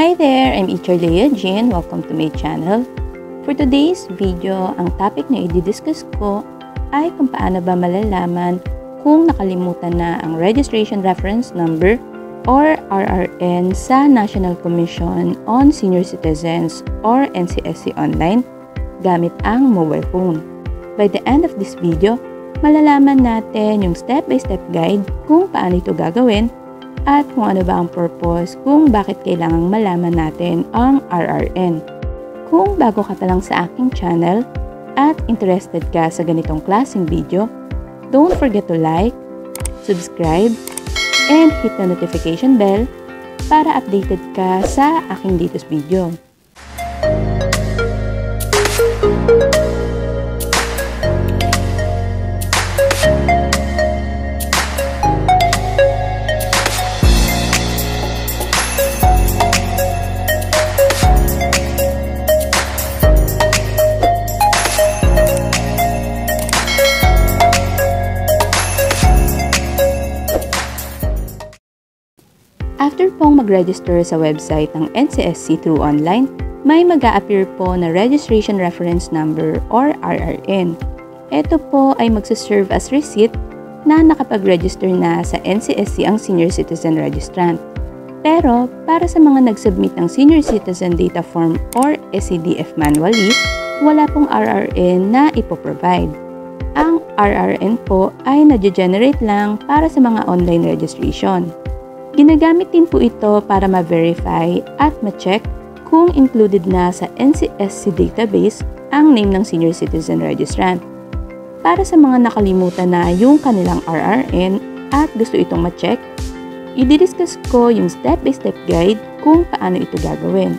Hi there! I'm Teacher Leah Jean. Welcome to my channel. For today's video, ang topic na i-discuss ko ay kung paano ba malalaman kung nakalimutan na ang Registration Reference Number or RRN sa National Commission on Senior Citizens or NCSC Online gamit ang mobile phone. By the end of this video, malalaman natin yung step-by-step guide kung paano ito gagawin at kung ano ba ang purpose kung bakit kailangang malaman natin ang RRN. Kung bago ka pa lang sa aking channel at interested ka sa ganitong klaseng video, don't forget to like, subscribe, and hit the notification bell para updated ka sa aking latest video. After pong mag-register sa website ng NCSC through online, may mag-a-appear po na Registration Reference Number or RRN. Ito po ay magsaserve as receipt na nakapag-register na sa NCSC ang Senior Citizen Registrant. Pero para sa mga nag-submit ng Senior Citizen Data Form or SCDF manually, wala pong RRN na ipoprovide. Ang RRN po ay na-generate lang para sa mga online registration. Ginagamit din po ito para ma-verify at ma-check kung included na sa NCSC database ang name ng Senior Citizen Registrant. Para sa mga nakalimutan na yung kanilang RRN at gusto itong ma-check, i-discuss ko yung step-by-step guide kung paano ito gagawin.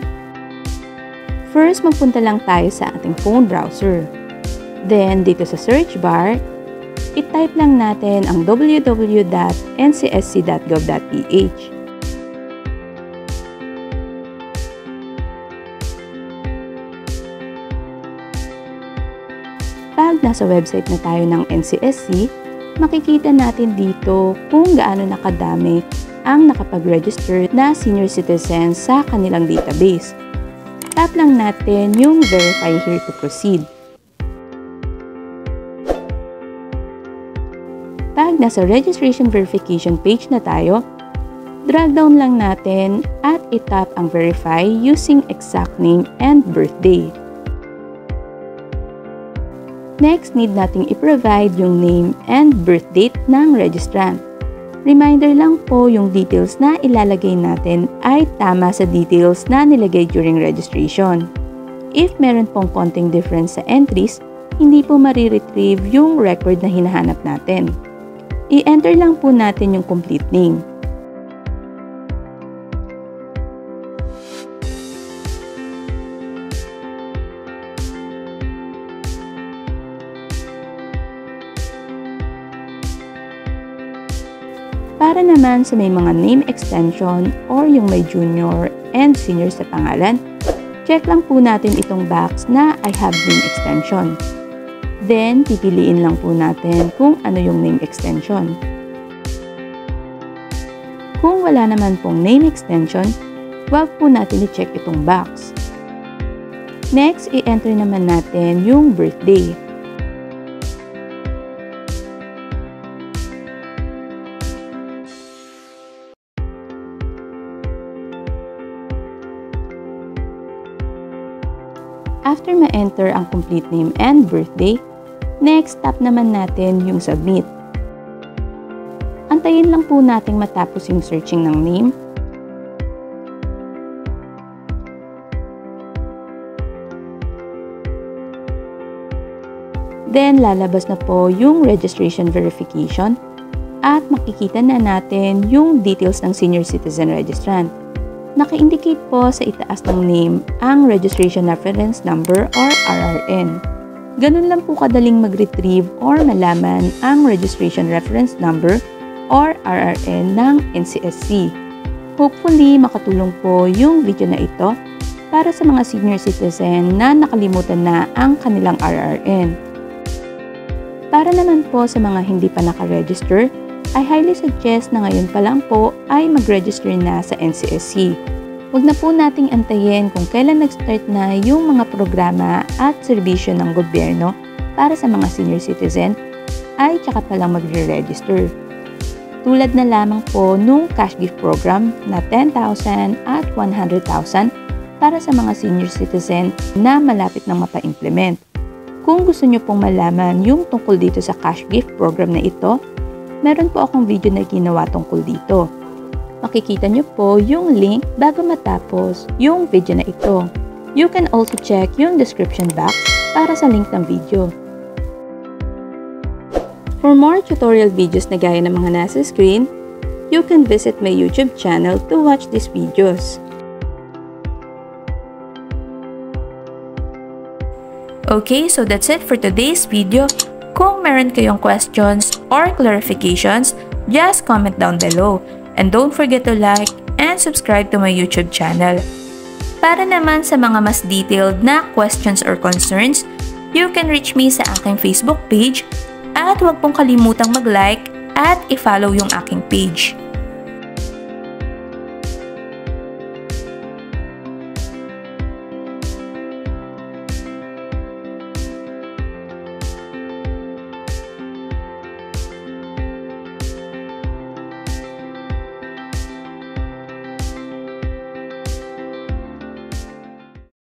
First, magpunta lang tayo sa ating phone browser. Then, dito sa search bar, i-type lang natin ang www.ncsc.gov.ph. Pag nasa website na tayo ng NCSC, makikita natin dito kung gaano nakadami ang nakapag-register na senior citizens sa kanilang database. Tap lang natin yung Verify Here to Proceed. Pag nasa registration verification page na tayo, drag down lang natin at itap ang verify using exact name and birthday. Next, need nating i-provide yung name and birth date ng registrant. Reminder lang po yung details na ilalagay natin ay tama sa details na nilagay during registration. If meron pong konting difference sa entries, hindi po mariretrieve yung record na hinahanap natin. I-enter lang po natin yung complete name. Para naman sa may mga name extension or yung may junior and senior sa pangalan, check lang po natin itong box na I have name extension. Then, pipiliin lang po natin kung ano yung name extension. Kung wala naman pong name extension, wag po natin i-check itong box. Next, i-enter naman natin yung birthday. After ma-enter ang complete name and birthday, next tap naman natin yung submit. Antayin lang po nating matapos yung searching ng name. Then lalabas na po yung registration verification at makikita na natin yung details ng Senior Citizen Registrant. Naka-indicate po sa itaas ng name ang Registration Reference Number or RRN. Ganun lang po kadaling mag-retrieve or malaman ang Registration Reference Number or RRN ng NCSC. Hopefully, makatulong po yung video na ito para sa mga senior citizen na nakalimutan na ang kanilang RRN. Para naman po sa mga hindi pa naka-register, I highly suggest na ngayon pa lang po ay mag-register na sa NCSC. Huwag na po nating antayin kung kailan nag-start na yung mga programa at serbisyo ng gobyerno para sa mga senior citizen ay tsaka palang magre-register. Tulad na lamang po nung cash gift program na 10,000 at 100,000 para sa mga senior citizen na malapit nang mapa-implement. Kung gusto nyo pong malaman yung tungkol dito sa cash gift program na ito, meron po akong video na ginawa tungkol dito. Makikita nyo po yung link bago matapos yung video na ito. You can also check yung description box para sa link ng video. For more tutorial videos na gaya ng mga nasa screen, you can visit my YouTube channel to watch these videos. Okay, so that's it for today's video. Kung meron kayong questions or clarifications, just comment down below. And don't forget to like and subscribe to my YouTube channel. Para naman sa mga mas detailed na questions or concerns, you can reach me sa aking Facebook page at huwag pong kalimutang mag-like at i-follow yung aking page.